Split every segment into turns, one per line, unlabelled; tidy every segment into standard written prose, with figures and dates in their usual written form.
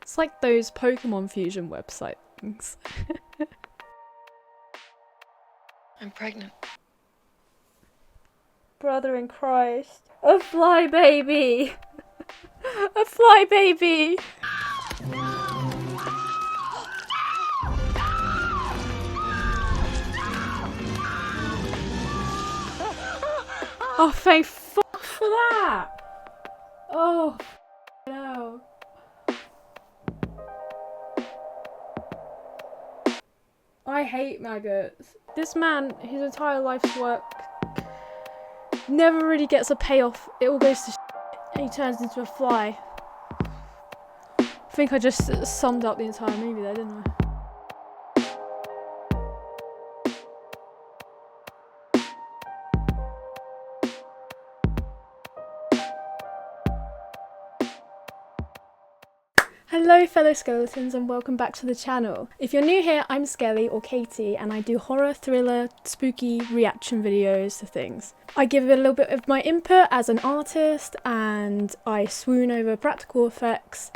It's like those Pokemon fusion website things.
I'm pregnant.
Brother in Christ. A fly baby! A fly baby! Oh, thank fuck for that! Oh, no. I hate maggots. This man, his entire life's work, never really gets a payoff. It all goes to shit, and he turns into a fly. I think I just summed up the entire movie there, didn't I? Hello fellow skeletons and welcome back to the channel. If you're new here, I'm Skele or Katie and I do horror, thriller, spooky reaction videos to things. I give a little bit of my input as an artist and I swoon over practical effects,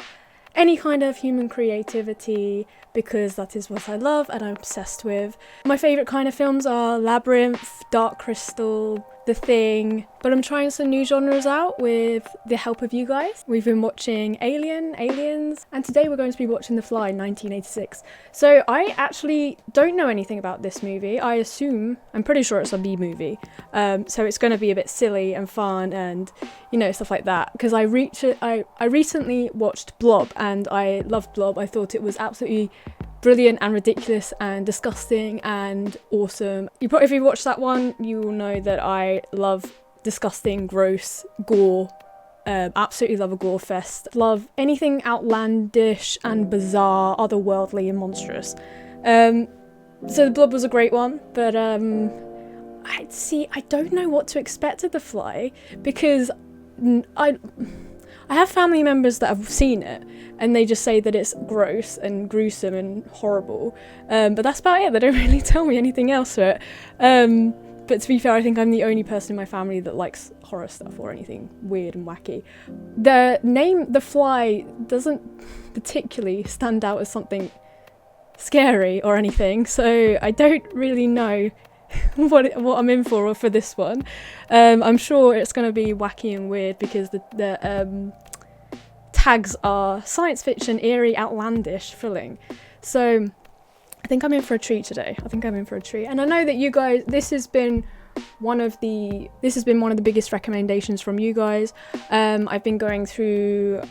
any kind of human creativity because that is what I love and I'm obsessed with. My favourite kind of films are Labyrinth, Dark Crystal, The Thing, but I'm trying some new genres out with the help of you guys. We've been watching Aliens, and today we're going to be watching The Fly 1986. So I actually don't know anything about this movie. I'm pretty sure it's a B movie. So it's going to be a bit silly and fun and, you know, stuff like that. Because I recently watched Blob and I loved Blob. I thought it was absolutely brilliant and ridiculous and disgusting and awesome. If you watched that one, you will know that I love disgusting, gross gore. Absolutely love a gore fest. Love anything outlandish and bizarre, otherworldly and monstrous. So The Blob was a great one, but I don't know what to expect of The Fly because I have family members that have seen it and they just say that it's gross and gruesome and horrible, but that's about it. They don't really tell me anything else for it. But to be fair, I think I'm the only person in my family that likes horror stuff or anything weird and wacky. The name The Fly doesn't particularly stand out as something scary or anything, so I don't really know what I'm in for this one. I'm sure it's going to be wacky and weird because the tags are science fiction, eerie, outlandish, thrilling. So I think I'm in for a treat today. And I know that you guys, this has been one of the biggest recommendations from you guys. I've been going through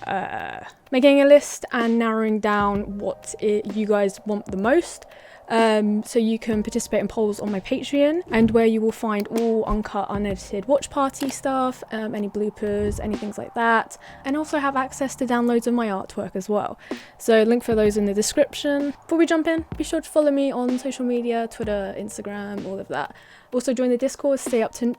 making a list and narrowing down what you guys want the most. So you can participate in polls on my Patreon, and where you will find all uncut, unedited watch party stuff, any bloopers, any things like that, and also have access to downloads of my artwork as well. So link for those in the description. Before we jump in, be sure to follow me on social media, Twitter, Instagram, all of that. Also join the Discord, stay up to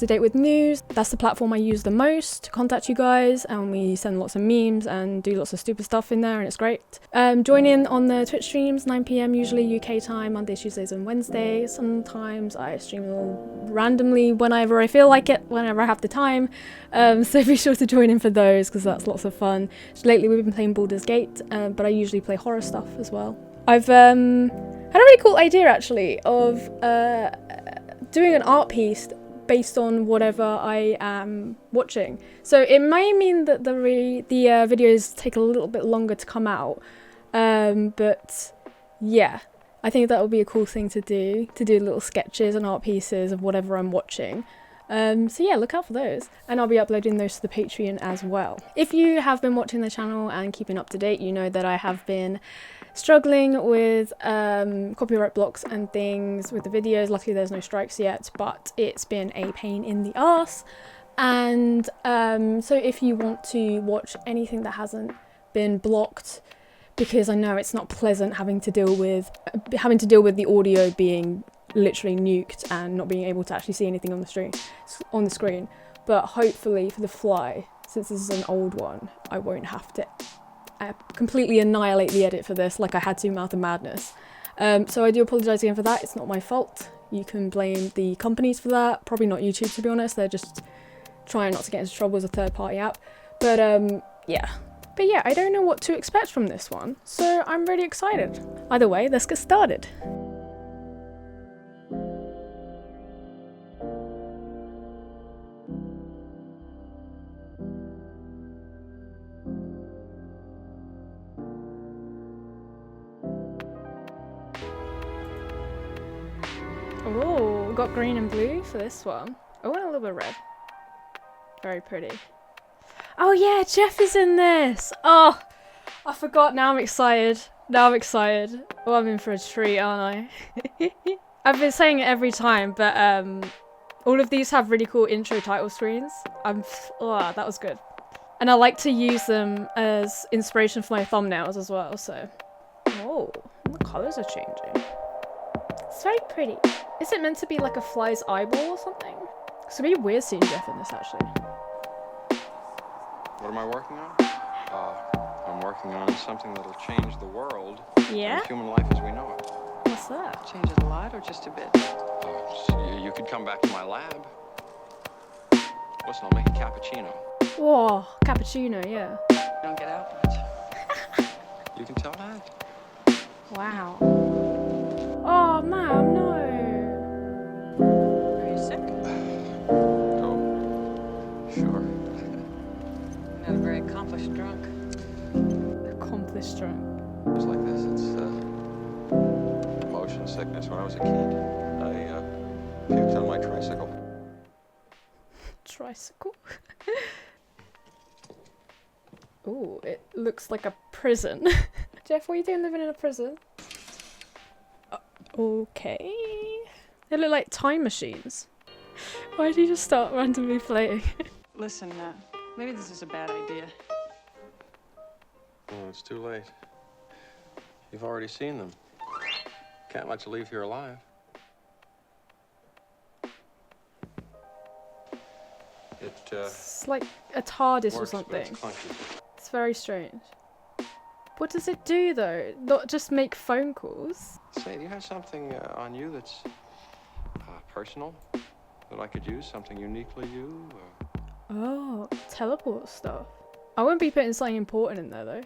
date with news. That's the platform I use the most to contact you guys, and we send lots of memes and do lots of stupid stuff in there, and it's great. Join in on the Twitch streams, 9 PM usually UK time, Mondays, Tuesdays and Wednesdays. Sometimes I stream a little randomly whenever I feel like it, whenever I have the time. So be sure to join in for those because that's lots of fun. So lately we've been playing Baldur's Gate, but I usually play horror stuff as well. I've had a really cool idea actually of doing an art piece based on whatever I am watching. So it may mean that the videos take a little bit longer to come out, but yeah, I think that would be a cool thing to do little sketches and art pieces of whatever I'm watching. So yeah, look out for those, and I'll be uploading those to the Patreon as well. If you have been watching the channel and keeping up to date, you know that I have been struggling with copyright blocks and things with the videos. Luckily there's no strikes yet, but it's been a pain in the arse. And so if you want to watch anything that hasn't been blocked, because I know it's not pleasant having to deal with the audio being literally nuked and not being able to actually see anything on the screen, but hopefully for The Fly, since this is an old one, I won't have to completely annihilate the edit for this like I had to Mouth of Madness. So I do apologise again for that. It's not my fault. You can blame the companies for that. Probably not YouTube, to be honest. They're just trying not to get into trouble as a third-party app. But yeah, But yeah, I don't know what to expect from this one, so I'm really excited. Either way, let's get started. Oh, got green and blue for this one. Oh, and a little bit of red. Very pretty. Oh yeah, Jeff is in this! Oh, I forgot, now I'm excited. Now I'm excited. Oh, I'm in for a treat, aren't I? I've been saying it every time, but all of these have really cool intro title screens. Oh, that was good. And I like to use them as inspiration for my thumbnails as well, so. Oh, the colours are changing. It's very pretty. Is it meant to be like a fly's eyeball or something? It's gonna be weird seeing Jeff in this, actually.
What am I working on? I'm working on something that'll change the world.
Yeah?
And human life as we know it.
What's that?
Change it a lot or just a bit?
You could come back to my lab. Listen, I'll make a cappuccino.
Whoa, cappuccino, yeah.
Don't get out much.
You can tell that?
Wow. Oh, ma'am, no.
Are you sick?
Oh, sure.
You're not a very accomplished drunk.
Accomplished drunk.
It's like this. It's motion sickness. When I was a kid, I puked on my tricycle.
Tricycle? Ooh, it looks like a prison. Jeff, what are you doing living in a prison? Okay. They look like time machines. Why did you just start randomly playing?
Listen, maybe this is a bad idea.
Oh, it's too late. You've already seen them. Can't let you leave here alive.
It's like a TARDIS or something.
It's clunky.
It's very strange. What does it do though? Not just make phone calls?
Say, do you have something on you that's personal that I could use? Something uniquely you?
Oh, teleport stuff. I wouldn't be putting something important in there though.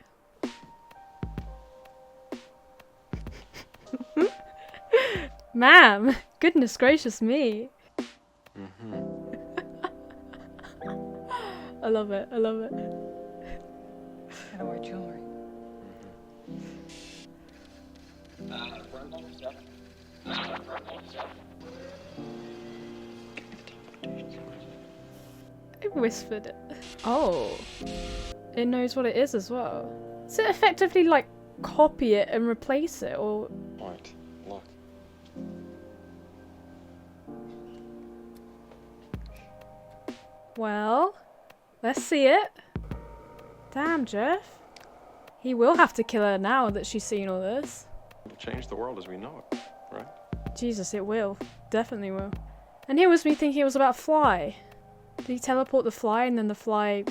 Ma'am, goodness gracious me. I love it, I love it.
I don't wear jewelry.
I whispered it. Oh. It knows what it is as well. Does it effectively like copy it and replace it or?
Right, look.
Well, let's see it. Damn, Jeff. He will have to kill her now that she's seen all this.
It'll change the world as we know it, right?
Jesus, it will. Definitely will. And here was me thinking it was about Fly. Did he teleport the fly and then the fly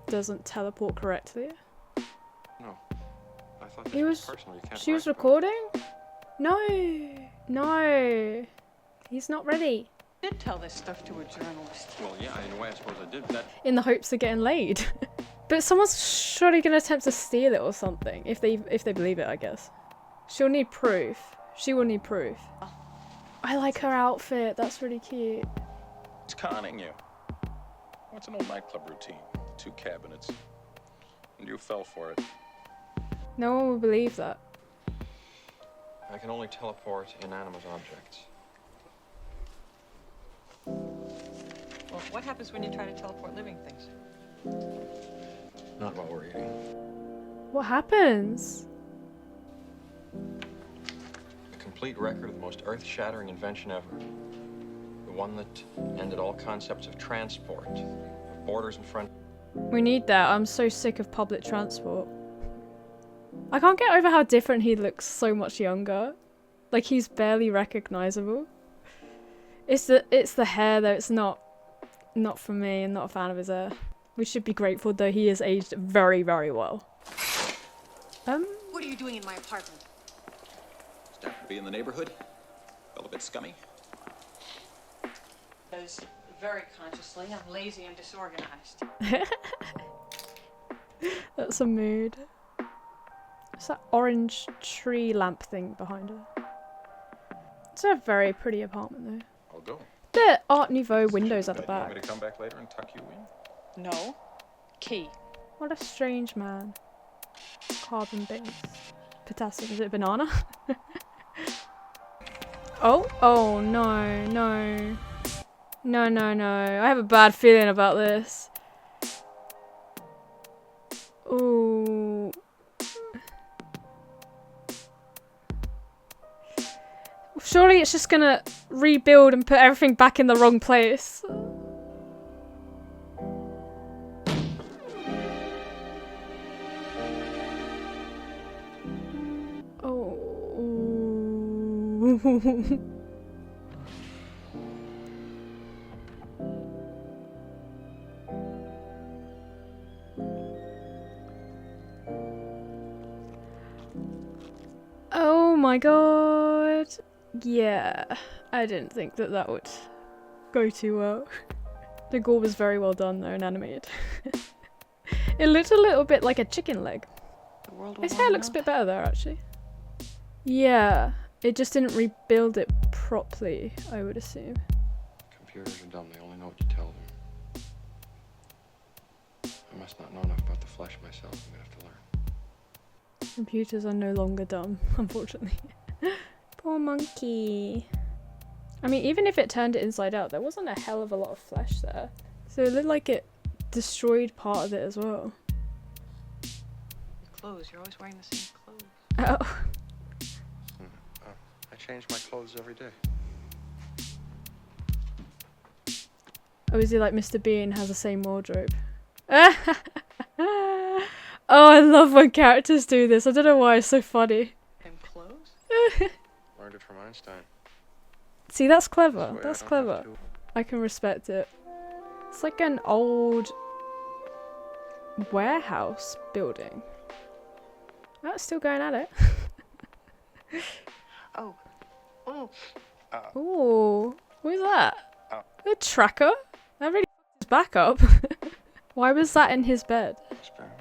doesn't teleport correctly?
No. I thought this
He
was
was-
personal. You can't
She was
write about
recording? No. No. He's not ready.
I did tell this stuff to a journalist.
it. Well, yeah, in a way, I suppose I did. That.
In the hopes of getting laid. But someone's surely gonna attempt to steal it or something. If they believe it, I guess. She'll need proof. She will need proof. I like her outfit. That's really cute.
It's conning you. What's an old nightclub routine? 2 cabinets. And you fell for it.
No one would believe that.
I can only teleport inanimate objects.
Well, what happens when you try to teleport living things?
Not while we're eating.
What happens?
A complete record of the most earth-shattering invention ever. The one that ended all concepts of transport, of borders and front.
We need that. I'm so sick of public transport. I can't get over how different he looks so much younger. Like he's barely recognizable. It's the hair though. It's not for me. I'm not a fan of his hair. We should be grateful though. He has aged very, very well.
What are you doing in my apartment?
Just happen to be in the neighborhood. Felt a bit scummy.
Because very consciously, I'm lazy and disorganized.
That's a mood. What's that orange tree lamp thing behind her? It's a very pretty apartment though.
I'll go.
The Art Nouveau windows at the
You want
back.
me to come back later and tuck you in?
No. Key.
What a strange man. Carbon based. Potassium, is it banana? Oh, oh no, no. No, no, no. I have a bad feeling about this. Ooh. Surely it's just gonna rebuild and put everything back in the wrong place. Oh. Oh my god. Yeah, I didn't think that that would go too well. The gore was very well done though and animated. It looked a little bit like a chicken leg.
The world will
His hair looks a bit better there actually. Yeah, it just didn't rebuild it properly, I would assume.
Computers are dumb. They only know what you tell them. I must not know enough about the flesh myself. I'm gonna have to learn.
Computers are no longer dumb, unfortunately. Poor monkey. I mean, even if it turned it inside out, there wasn't a hell of a lot of flesh there. So it looked like it destroyed part of it as well.
Your clothes. You're always wearing the same clothes.
Oh.
I change my clothes every day.
Oh, is he like Mr. Bean has the same wardrobe? Oh, I love when characters do this. I don't know why it's so funny.
Same clothes?
Learned it from Einstein.
See, that's
This
clever.
way I
That's
don't
clever.
have to-
I can respect it. It's like an old warehouse building. Oh, it's still going at it.
Oh. Oh.
Ooh, what is that? A tracker? That really f***ed his back up. Why was that in his bed?
Experiment.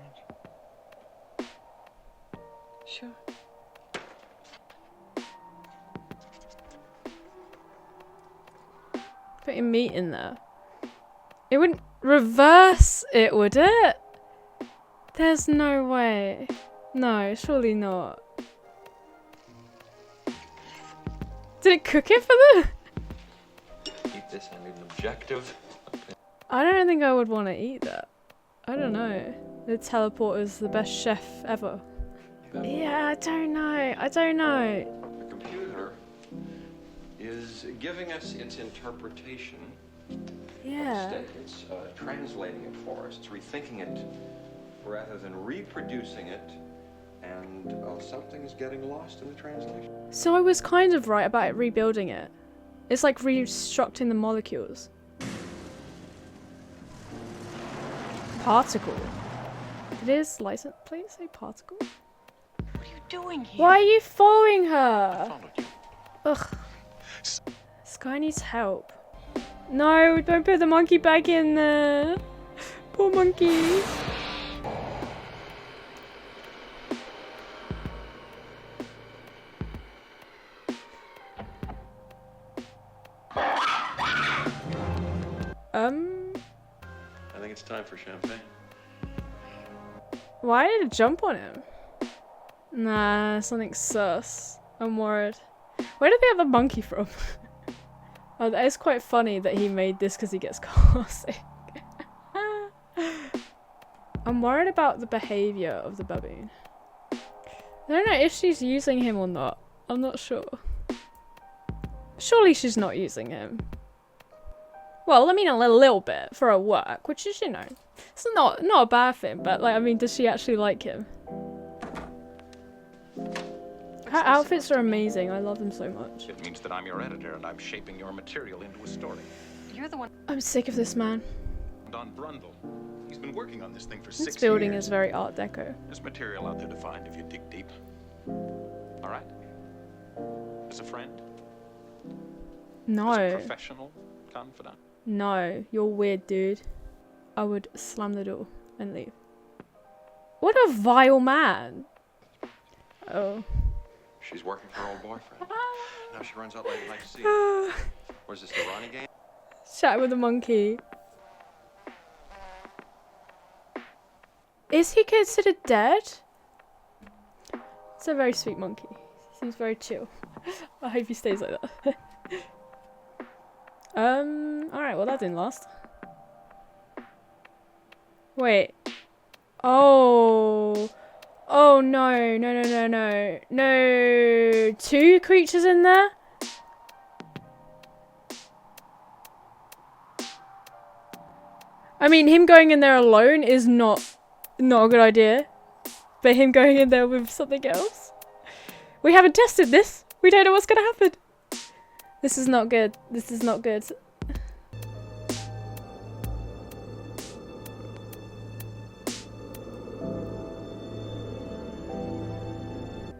Sure.
Putting meat in there. It wouldn't reverse it, would it? There's no way. No, surely not. Did it cook it for them?
Eat this. I need an objective.
I don't think I would want to eat that. I don't know. The teleporter's the best chef ever. Yeah, I don't know. I don't know.
The computer is giving us its interpretation.
Yeah.
Instead, it's translating it for us. It's rethinking it rather than reproducing it. And something is getting lost in the translation.
So I was kind of right about it rebuilding it. It's like restructuring the molecules. Particle. It is license plate say particle?
What are you doing here?
Why are you following
I
her?
followed you.
Ugh. Sky needs help. No, don't put the monkey back in there. Poor monkey.
I think it's time for champagne.
Why did it jump on him? Nah, something sus. I'm worried. Where did they have the monkey from? Oh, that is quite funny that he made this because he gets car sick. I'm worried about the behaviour of the baboon. I don't know if she's using him or not. I'm not sure. Surely she's not using him. Well, I mean a little bit for her work, which is, you know, it's not a bad thing, but like, I mean, does she actually like him? Her outfits are amazing. I love them so much.
It means that I'm your editor and I'm shaping your material into a story.
You're the one.
I'm sick of this man.
Don Brundle. He's been working on this thing for
This
6
building
years.
is very Art Deco.
There's material out there to find if you dig deep. All right? As a friend? As a
No.
professional confidant?
No. You're weird, dude. I would slam the door and leave. What a vile man. Oh.
She's working for her old boyfriend. Now she runs out late at night to see him. What is this, the Ronnie game?
Chat with a monkey. Is he considered dead? It's a very sweet monkey. Seems very chill. I hope he stays like that. Alright, well that didn't last. Wait. Oh. Oh no, no, no, no, no. No. 2 creatures in there? I mean, him going in there alone is not a good idea. But him going in there with something else? We haven't tested this. We don't know what's gonna happen. This is not good. This is not good.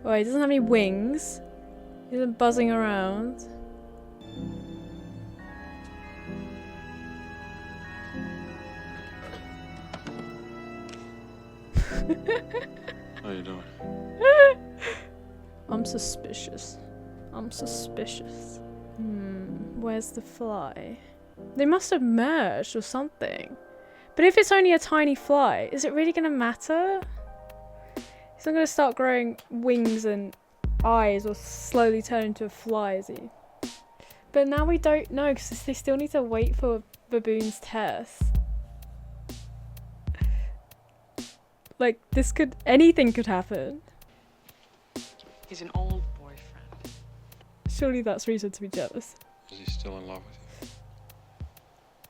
Oh, he doesn't have any wings. He isn't buzzing around.
How you doing?
I'm suspicious. I'm suspicious. Where's the fly? They must have merged or something. But if it's only a tiny fly, is it really gonna matter? He's not gonna start growing wings and eyes or slowly turn into a fly, is he? But now we don't know because they still need to wait for Baboon's test. Like, this could, anything could happen.
He's an old boyfriend.
Surely that's reason to be jealous.
Is he still in love with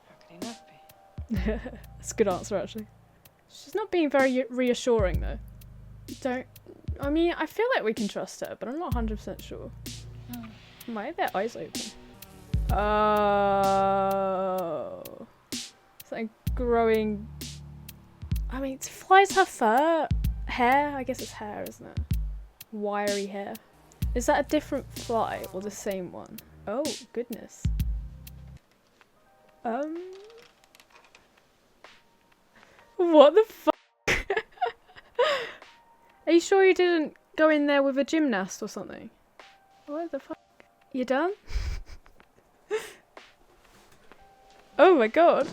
How could he not be?
That's a good answer, actually. She's not being very reassuring, though. I mean, I feel like we can trust her, but I'm not 100% sure. Why are their eyes open? Oh. Something growing. I mean, flies have fur. Hair? I guess it's hair, isn't it? Wiry hair. Is that a different fly or the same one? Oh, goodness. What the fuck? Are you sure you didn't go in there with a gymnast or something? What the fuck? You done? Oh my god.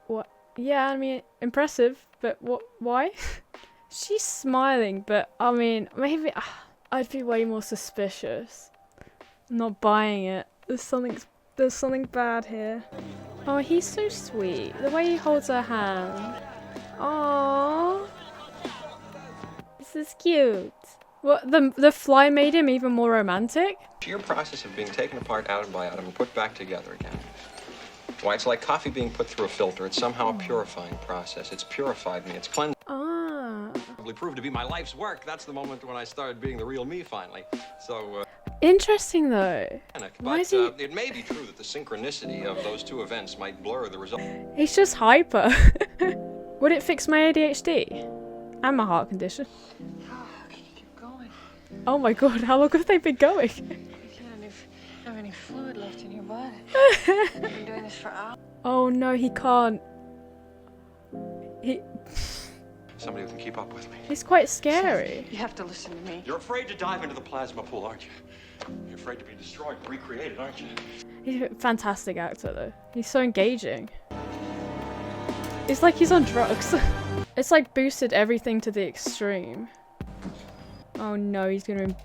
What? Yeah, I mean, impressive, but what? Why? She's smiling, but I mean, maybe I'd be way more suspicious. I'm not buying it. There's something bad here. Oh, he's so sweet. The way he holds her hand. Aww. This is cute. What, the fly made him even more romantic?
Sheer process of being taken apart atom by atom and put back together again. Why, it's like coffee being put through a filter. It's somehow a purifying process. It's purified me. It's cleansed.
Ah.
Probably proved to be my life's work. That's the moment when I started being the real me, finally. So,
Interesting, though. Why is he...
it may be true that the synchronicity of those 2 events might blur the result.
He's just hyper. Would it fix my ADHD? And my heart condition?
How can you keep going?
Oh my god, how long have they been going?
You can't have any fluid left in your body. You've been doing this for hours.
Oh no, he can't.
Somebody who can keep up with me.
He's quite scary.
You have to listen to me.
You're afraid to dive into the plasma pool, aren't you? You're afraid to be destroyed and recreated, aren't you?
He's a fantastic actor, though. He's so engaging. It's like he's on drugs. It's like boosted everything to the extreme. Oh no, he's gonna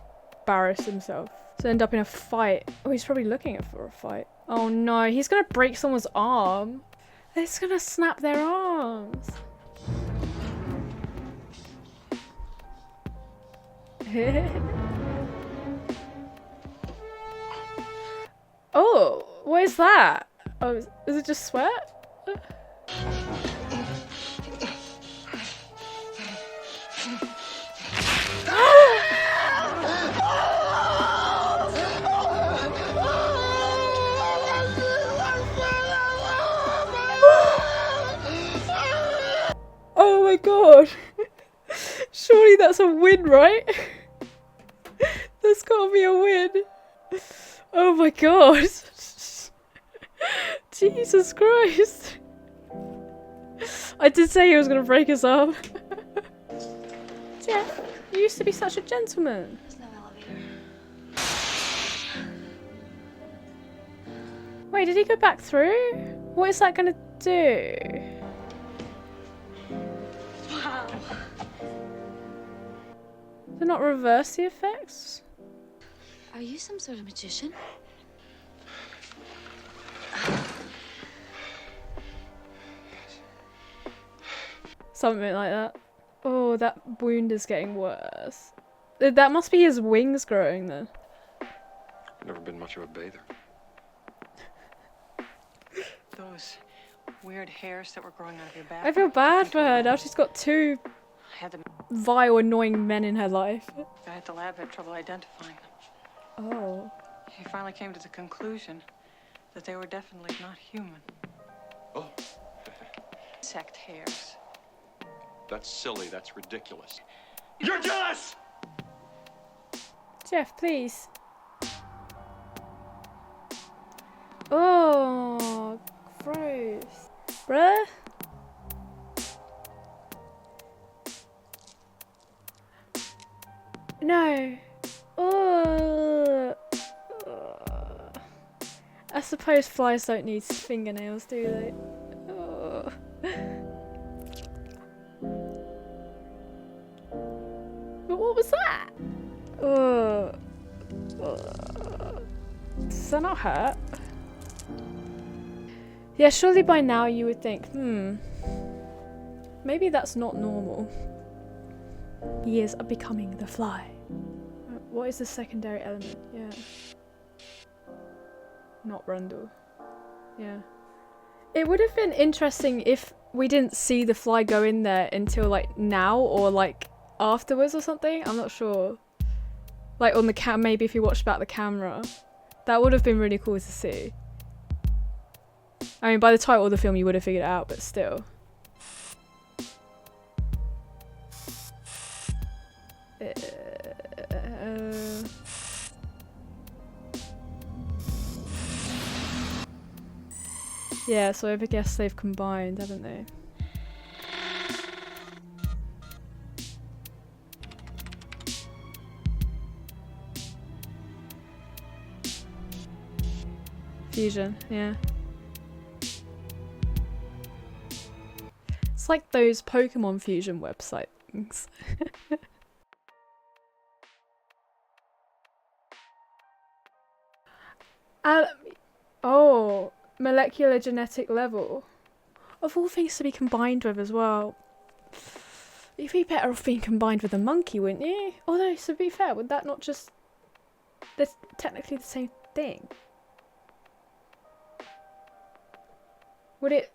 embarrass himself. To end up in a fight. Oh, he's probably looking for a fight. Oh no, he's gonna break someone's arm. It's gonna snap their arms. Oh, what is that? Oh, is it just sweat? Oh my god. Surely that's a win, right? There's gotta be a win. Oh my god. Jesus Christ. I did say he was gonna break his arm. Jeff, you used to be such a gentleman.
There's no elevator.
Wait, did he go back through? What is that gonna do?
Wow.
Did it not reverse the effects?
Are you some sort of magician?
Something like that. Oh, that wound is getting worse. That must be his wings growing then.
Never been much of a bather.
Those weird hairs that were growing out of your back.
I feel bad for her. Now she's got two
I had them.
vile, annoying men in her life.
The guy at the lab had trouble identifying them.
Oh.
He finally came to the conclusion that they were definitely not human.
Oh,
Insect hairs.
that's silly. That's ridiculous. You're jealous!
Jeff, please. Oh, gross. Bruh? No. Oh. I suppose flies don't need fingernails, do they? Oh. But what was that? Oh. Does that not hurt? Yeah, surely by now you would think, maybe that's not normal. He is becoming the fly. What is the secondary element? Yeah. Not Rundle. Yeah. It would have been interesting if we didn't see the fly go in there until like now or like afterwards or something. I'm not sure. Like on the maybe if you watched back the camera. That would have been really cool to see. I mean, by the title of the film you would have figured it out, but still. Yeah, so I guess they've combined, haven't they? Fusion, yeah. It's like those Pokemon Fusion website things. Oh, molecular genetic level. Of all things to be combined with as well. You'd be better off being combined with a monkey, wouldn't you? Although, to be fair, would that not just... They're technically the same thing. Would it...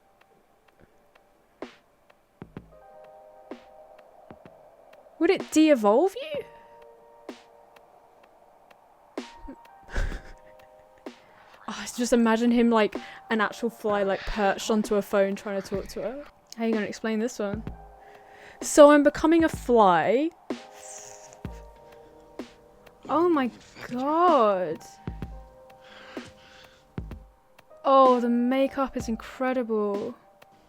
Would it de-evolve you? Oh, just imagine him like an actual fly like perched onto a phone trying to talk to her. How are you going to explain this one? So I'm becoming a fly. Oh my god. Oh, the makeup is incredible.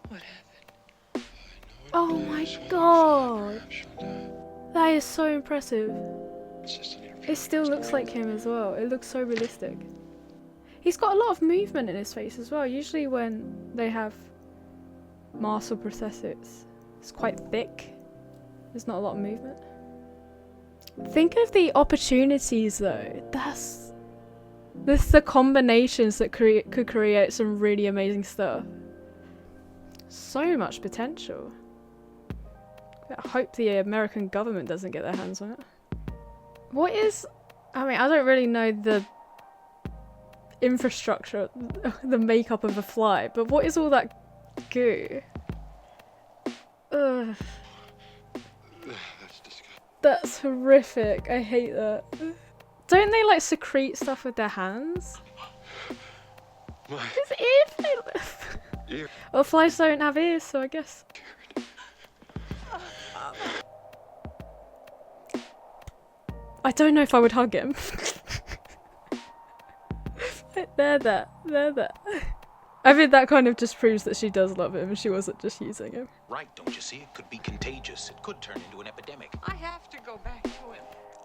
What happened?
Oh my god. That is so impressive. It still looks like him as well. It looks so realistic. He's got a lot of movement in his face as well. Usually when they have masks or prosthetics, it's quite thick. There's not a lot of movement. Think of the opportunities though. That's the combinations that could create some really amazing stuff. So much potential. I hope the American government doesn't get their hands on it. What is... I mean, I don't really know the infrastructure, the makeup of a fly, but what is all that goo? Ugh.
That's disgusting.
That's horrific. I hate that. Don't they like secrete stuff with their hands? His ear. Well, flies don't have ears, so I guess. I don't know if I would hug him. They're there. I think that kind of just proves that she does love him and she wasn't just using him.
Right, don't you see? It could be contagious. It could turn into an epidemic.
I have to go back to him.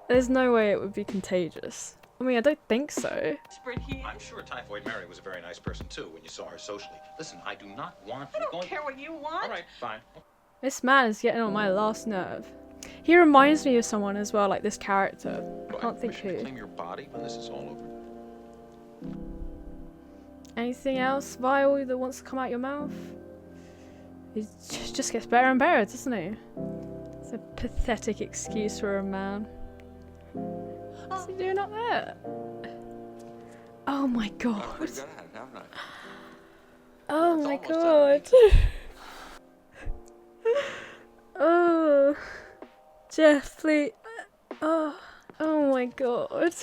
There's no way it would be contagious. I mean, I don't think so.
Spread heat.
I'm sure Typhoid Mary was a very nice person too when you saw her socially. Listen, I do not want
I
you
don't
going.
care what you want.
All right, fine.
This man is getting on my last nerve. He reminds me of someone as well, like this character. I can't think
permission to
who.
claim your body when this is all over.
Anything else vile that wants to come out your mouth? He just gets better and better, doesn't he? It's a pathetic excuse for a man. What's he doing up there? Oh my god.
I've got it, haven't I?
Oh
It's
my
almost
god. Oh. Jeff, please. Oh. Oh my god.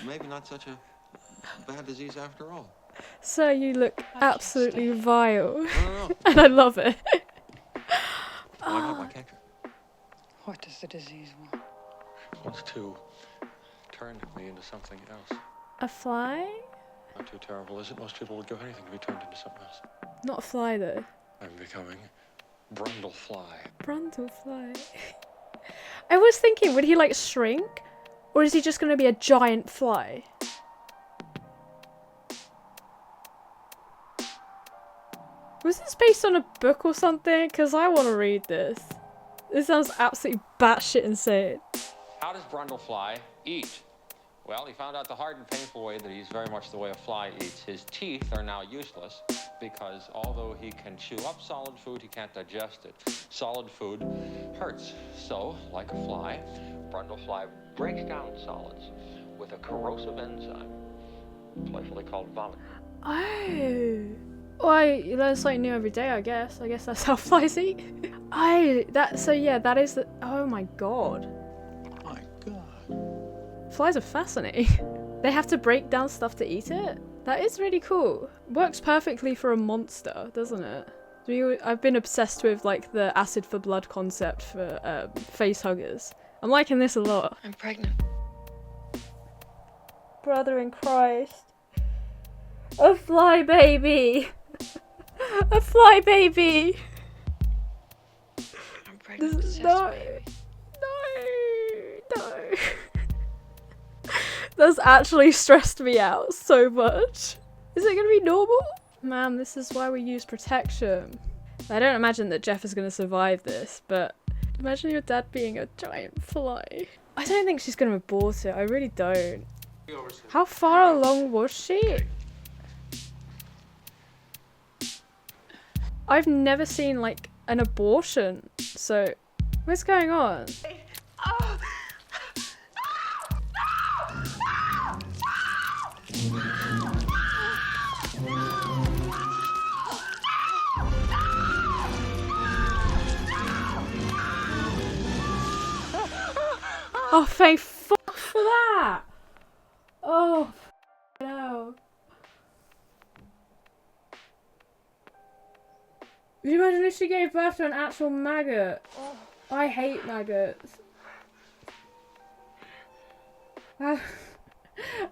Maybe not such a bad disease after all.
Sir, you look absolutely vile.
No.
And I love it.
Why not? Why can't you?
What does the disease want?
Wants to turn me into something else.
A fly?
Not too terrible, is it? Most people would give anything to be turned into something else.
Not a fly though.
I'm becoming Brundlefly.
Brundlefly. I was thinking, would he like shrink? Or is he just gonna be a giant fly? Was this based on a book or something? Because I want to read this. This sounds absolutely batshit insane.
How does Brundlefly eat? Well, he found out the hard and painful way that he's very much the way a fly eats. His teeth are now useless because although he can chew up solid food, he can't digest it. Solid food hurts. So, like a fly, Brundlefly breaks down solids with a corrosive enzyme, playfully called vomit.
Oh. Well, you learn something new every day, I guess. I guess that's how flies eat. That is the... Oh my god.
My God.
Flies are fascinating. They have to break down stuff to eat it? That is really cool. Works perfectly for a monster, doesn't it? I've been obsessed with like the acid for blood concept for face huggers. I'm liking this a lot.
I'm pregnant.
Brother in Christ. A fly baby! A fly baby!
I'm pregnant with Seth's
No.
baby.
No. That's actually stressed me out so much. Is it gonna be normal? Ma'am, this is why we use protection. I don't imagine that Jeff is gonna survive this, but imagine your dad being a giant fly. I don't think she's gonna abort it, I really don't. How far along was she? I've never seen like an abortion, so what's going on? Oh, thank fuck for that! Oh, no. Can you imagine if she gave birth to an actual maggot? Oh, I hate maggots. I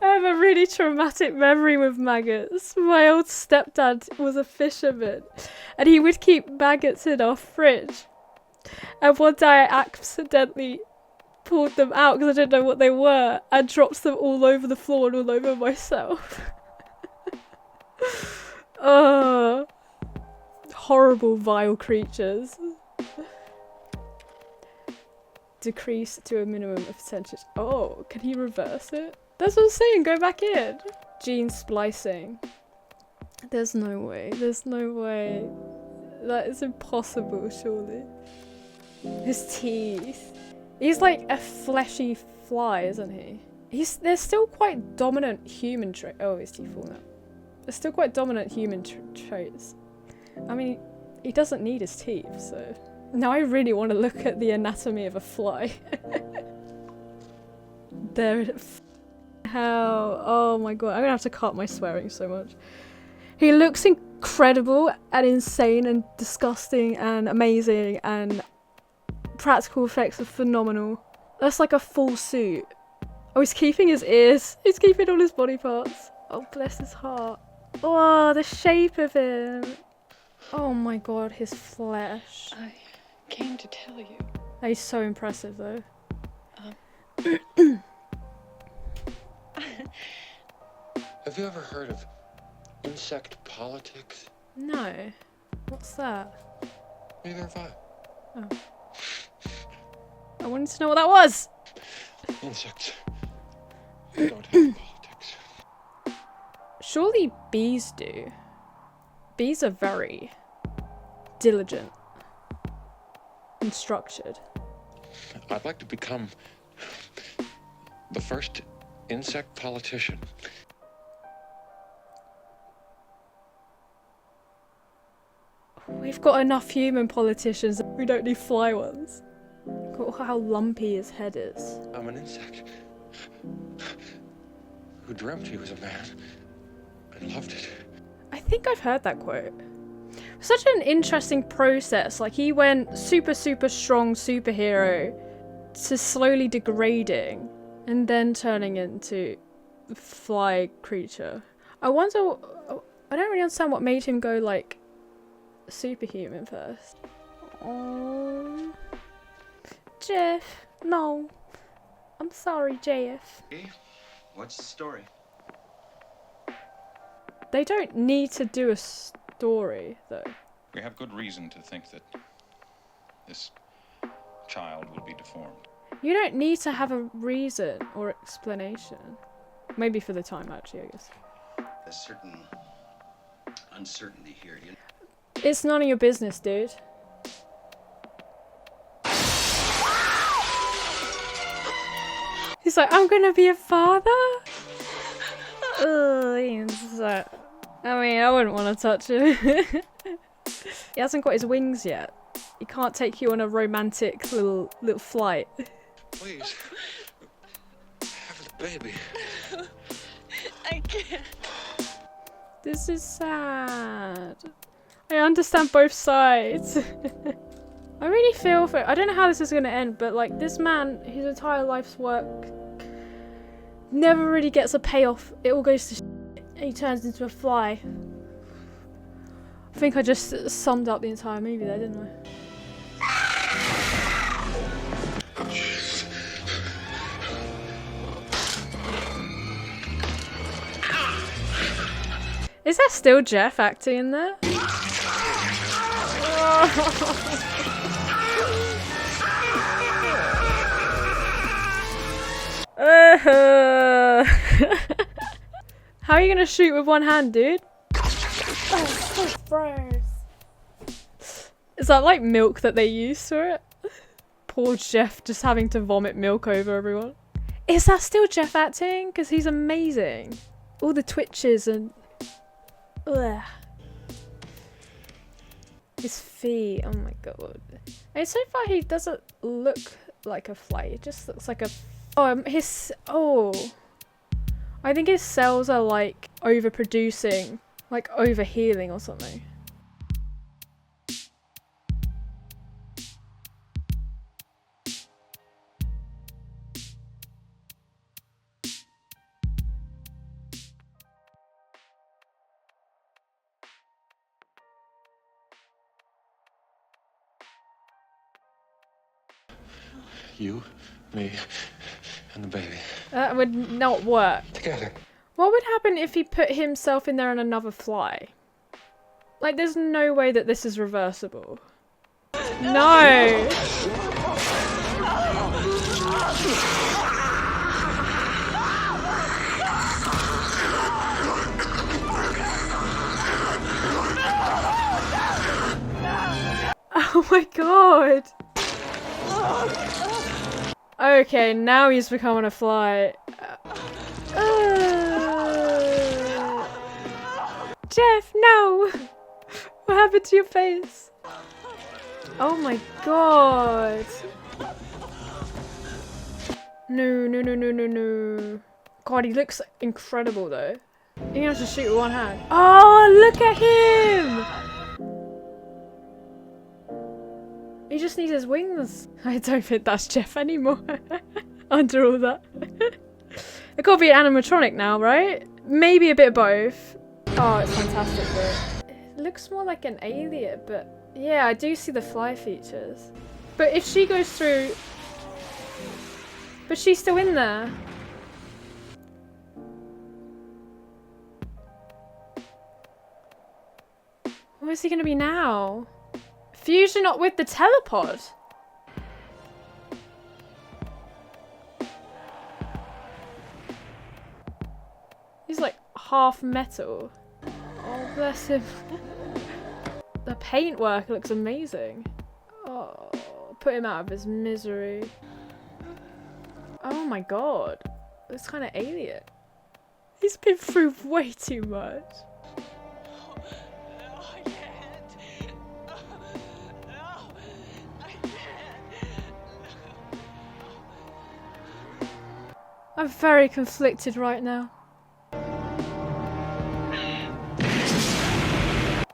have a really traumatic memory with maggots. My old stepdad was a fisherman and he would keep maggots in our fridge. And one day I accidentally pulled them out because I didn't know what they were and dropped them all over the floor and all over myself. Oh. Horrible, vile creatures. Decrease to a minimum of percentage. Oh, can he reverse it? That's what I'm saying, go back in. Gene splicing. There's no way, there's no way. That is impossible, surely. His teeth. He's like a fleshy fly, isn't he? There's still quite dominant human traits. Oh, his teeth falling out. There's still quite dominant human traits. I mean, he doesn't need his teeth, so... Now I really want to look at the anatomy of a fly. Hell, oh my god, I'm gonna have to cut my swearing so much. He looks incredible and insane and disgusting and amazing and practical effects are phenomenal. That's like a full suit. Oh, he's keeping his ears. He's keeping all his body parts. Oh, bless his heart. Oh, the shape of him. Oh my god, his flesh.
I came to tell you.
He's so impressive though.
Have you ever heard of insect politics?
No. What's that?
Neither have I.
Oh. I wanted to know what that was.
Insects. They don't have politics.
Surely bees do. Bees are very diligent and structured.
I'd like to become the first insect politician.
We've got enough human politicians. We don't need fly ones. Look at how lumpy his head is.
I'm an insect who dreamt he was a man and loved it.
I think I've heard that quote. Such an interesting process. Like, he went super strong superhero to slowly degrading and then turning into a fly creature. I wonder, I don't really understand what made him go like superhuman first. Oh, Jeff, no. I'm sorry, Jeff.
Hey, what's the story?
They don't need to do a story, though.
We have good reason to think that this child will be deformed.
You don't need to have a reason or explanation. Maybe for the time, actually, I guess.
There's certain uncertainty here. You know?
It's none of your business, dude. He's like, I'm gonna be a father? Ugh, I mean, I wouldn't want to touch him. He hasn't got his wings yet. He can't take you on a romantic little flight.
Please. Have the baby.
I can't.
This is sad. I understand both sides. I really feel for it. I don't know how this is going to end, but like this man, his entire life's work never really gets a payoff. It all goes to shit and he turns into a fly. I think I just summed up the entire movie there, didn't I? Is that still Jeff acting in there? How are you gonna shoot with one hand, dude? Oh, so gross. Is that like milk that they use for it? Poor Jeff just having to vomit milk over everyone. Is that still Jeff acting? Because he's amazing. All the twitches and... Ugh. His feet, oh my god. And so far he doesn't look like a fly, it just looks like a... I think his cells are like overproducing, like overhealing or something.
You, me, and the baby.
That would not work.
Together.
What would happen if he put himself in there and another fly? Like, there's no way that this is reversible. No! Oh my god! Okay, now he's becoming a fly. Jeff, no! What happened to your face? Oh my god! No. God, he looks incredible though. He has to shoot with one hand. Oh, look at him! He just needs his wings. I don't think that's Jeff anymore. Under all that. It could be an animatronic now, right? Maybe a bit of both. Oh, it's fantastic, but it looks more like an alien, but yeah, I do see the fly features. But if she goes through... But she's still in there. Where's he gonna be now? Fusion not with the telepod. He's like half metal. Oh, bless him. The paintwork looks amazing. Oh, put him out of his misery. Oh my god. It's kind of alien. He's been through way too much. I'm very conflicted right now.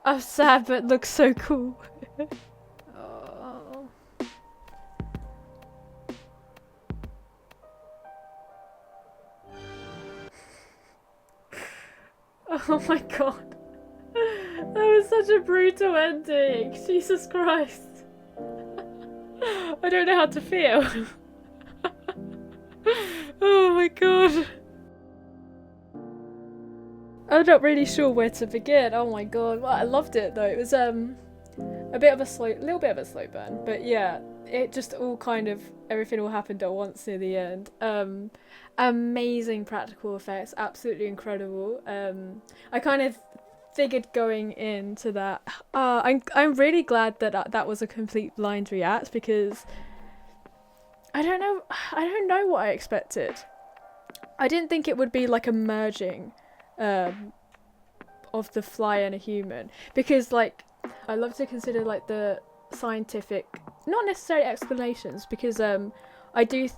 I'm sad, but looks so cool. Oh. Oh my god. That was such a brutal ending. Jesus Christ. I don't know how to feel. Oh my god. I'm not really sure where to begin. Oh my god. Well, I loved it though. It was a bit of a little bit of a slow burn, but yeah, it just all kind of, everything all happened at once near the end. Amazing practical effects, absolutely incredible. I kind of figured going into that. I'm really glad that that was a complete blind react, because I don't know what I expected. I didn't think it would be like a merging of the fly and a human, because like I love to consider like the scientific, not necessarily explanations, because I do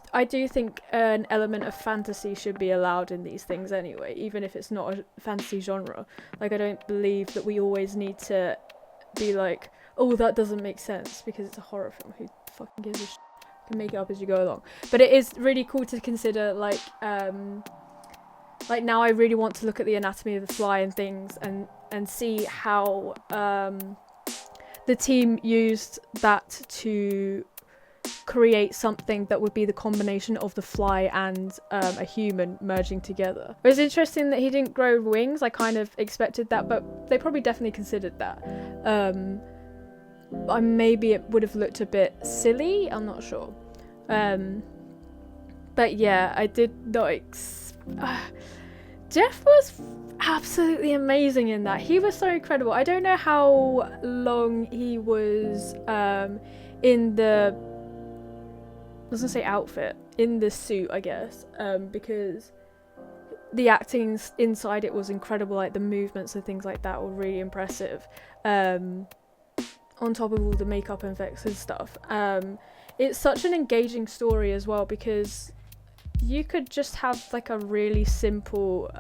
think an element of fantasy should be allowed in these things anyway, even if it's not a fantasy genre. Like, I don't believe that we always need to be like, oh, that doesn't make sense because it's a horror film. Who fucking gives a shit? You can make it up as you go along. But it is really cool to consider, like now I really want to look at the anatomy of the fly and things, and see how the team used that to create something that would be the combination of the fly and a human merging together. It was interesting that he didn't grow wings. I kind of expected that, but they probably definitely considered that. Maybe it would have looked a bit silly, I'm not sure. But yeah, I did not Jeff was absolutely amazing in that. He was so incredible. I don't know how long he was in the, I was gonna say outfit, in the suit, I guess, because the acting inside it was incredible. Like the movements and things like that were really impressive, on top of all the makeup and effects and stuff. It's such an engaging story as well, because you could just have like a really simple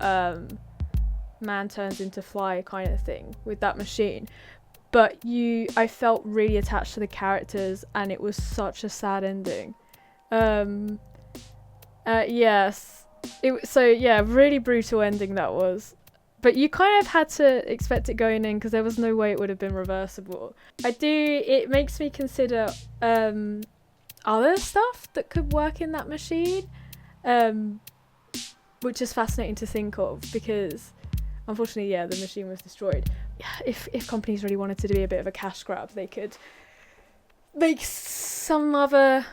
man turns into fly kind of thing with that machine, but I felt really attached to the characters, and it was such a sad ending. Yes, so yeah, really brutal ending that was, but you kind of had to expect it going in, because there was no way it would have been reversible. It makes me consider other stuff that could work in that machine, which is fascinating to think of, because unfortunately, yeah, the machine was destroyed. If companies really wanted to do a bit of a cash grab, they could make some other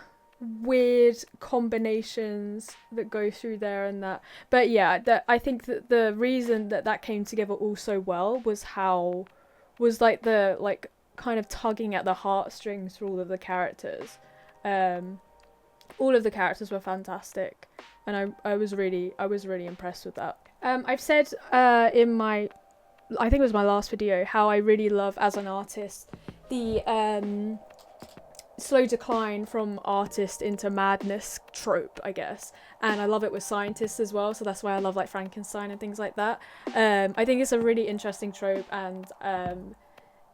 weird combinations that go through there and that. But yeah, I think that the reason that came together all so well was like the like kind of tugging at the heartstrings for all of the characters. All of the characters were fantastic, and I was really impressed with that. I've said in my, I think it was my last video, how I really love, as an artist, the slow decline from artist into madness trope, I guess, and I love it with scientists as well, so that's why I love like Frankenstein and things like that. I think it's a really interesting trope, and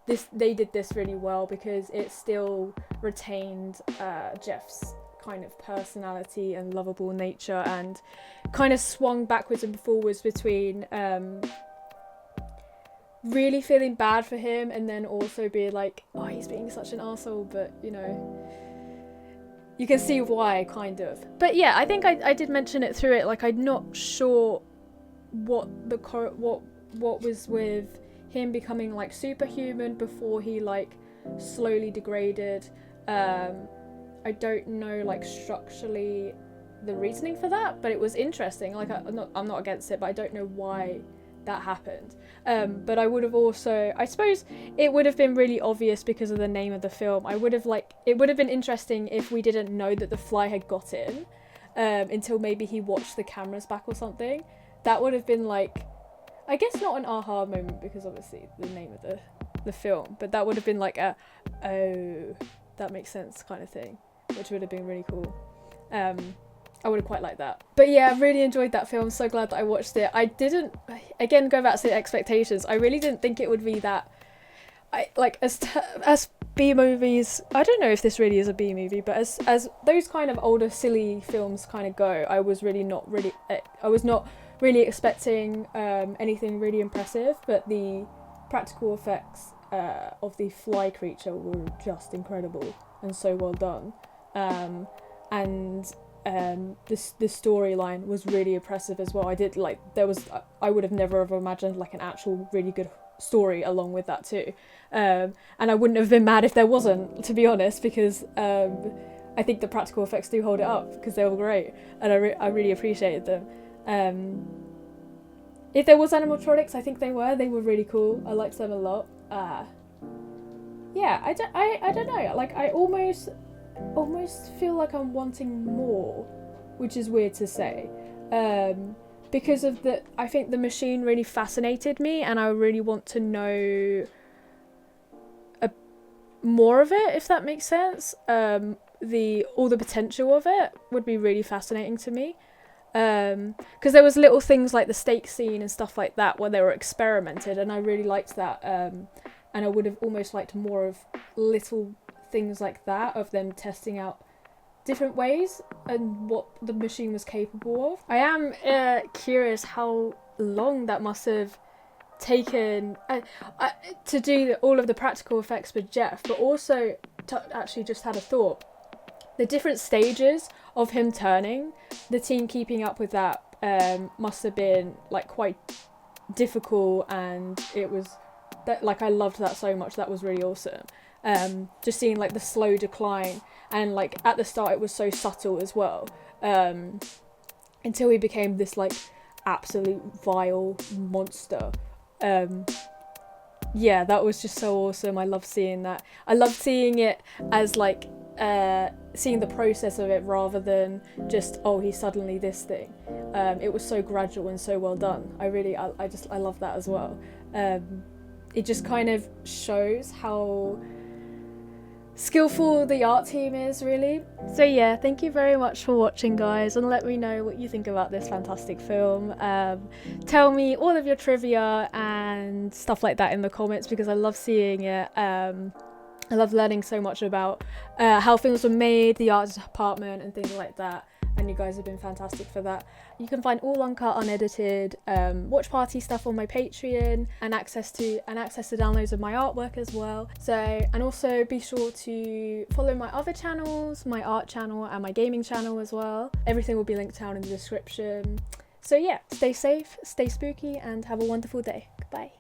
they did this really well, because it still retained Jeff's kind of personality and lovable nature, and kind of swung backwards and forwards between really feeling bad for him, and then also be like, oh, he's being such an arsehole, but you know, you can see why, kind of. But yeah, I think I did mention it through it, like I'm not sure what was with him becoming like superhuman before he like slowly degraded. I don't know like structurally the reasoning for that, but it was interesting. Like I'm not against it, but I don't know why that happened. But I would have also, I suppose it would have been really obvious because of the name of the film. It would have been interesting if we didn't know that the fly had got in until maybe he watched the cameras back or something. That would have been like, I guess not an aha moment because obviously the name of the film, but that would have been like a, oh, that makes sense kind of thing, which would have been really cool. I would have quite liked that. But yeah, I really enjoyed that film. So glad that I watched it. I didn't, again, go back to the expectations. I really didn't think it would be that, as B movies, I don't know if this really is a B movie, but as those kind of older silly films kind of go, I was not really expecting anything really impressive, but the practical effects of the fly creature were just incredible and so well done. The storyline was really impressive as well. I would have never have imagined like an actual really good story along with that too. And I wouldn't have been mad if there wasn't, to be honest, because I think the practical effects do hold it up because they were great, and I really appreciated them. If there was animatronics, I think they were really cool. I liked them a lot. Yeah, I don't know. Like I almost feel like I'm wanting more, which is weird to say, because of I think the machine really fascinated me, and I really want to know more of it, if that makes sense. All the potential of it would be really fascinating to me, because there was little things like the steak scene and stuff like that where they were experimented, and I really liked that, and I would have almost liked more of little things like that, of them testing out different ways and what the machine was capable of. I am curious how long that must have taken to do all of the practical effects with Jeff, but also actually just had a thought. The different stages of him turning, the team keeping up with that must have been like quite difficult, and it was that, like, I loved that so much. That was really awesome. Just seeing like the slow decline, and like at the start it was so subtle as well, until he became this like absolute vile monster. Yeah, that was just so awesome. I love seeing that. I loved seeing it as like seeing the process of it rather than just, oh, he's suddenly this thing. It was so gradual and so well done. I love that as well. It just kind of shows how skillful the art team is, really. So yeah, thank you very much for watching, guys, and let me know what you think about this fantastic film. Tell me all of your trivia and stuff like that in the comments, because I love seeing it. I love learning so much about how films were made, the art department and things like that, and you guys have been fantastic for that. You can find all uncut, unedited watch party stuff on my Patreon, and access to downloads of my artwork as well. So, and also be sure to follow my other channels, my art channel and my gaming channel as well. Everything will be linked down in the description. So yeah, stay safe, stay spooky, and have a wonderful day. Goodbye.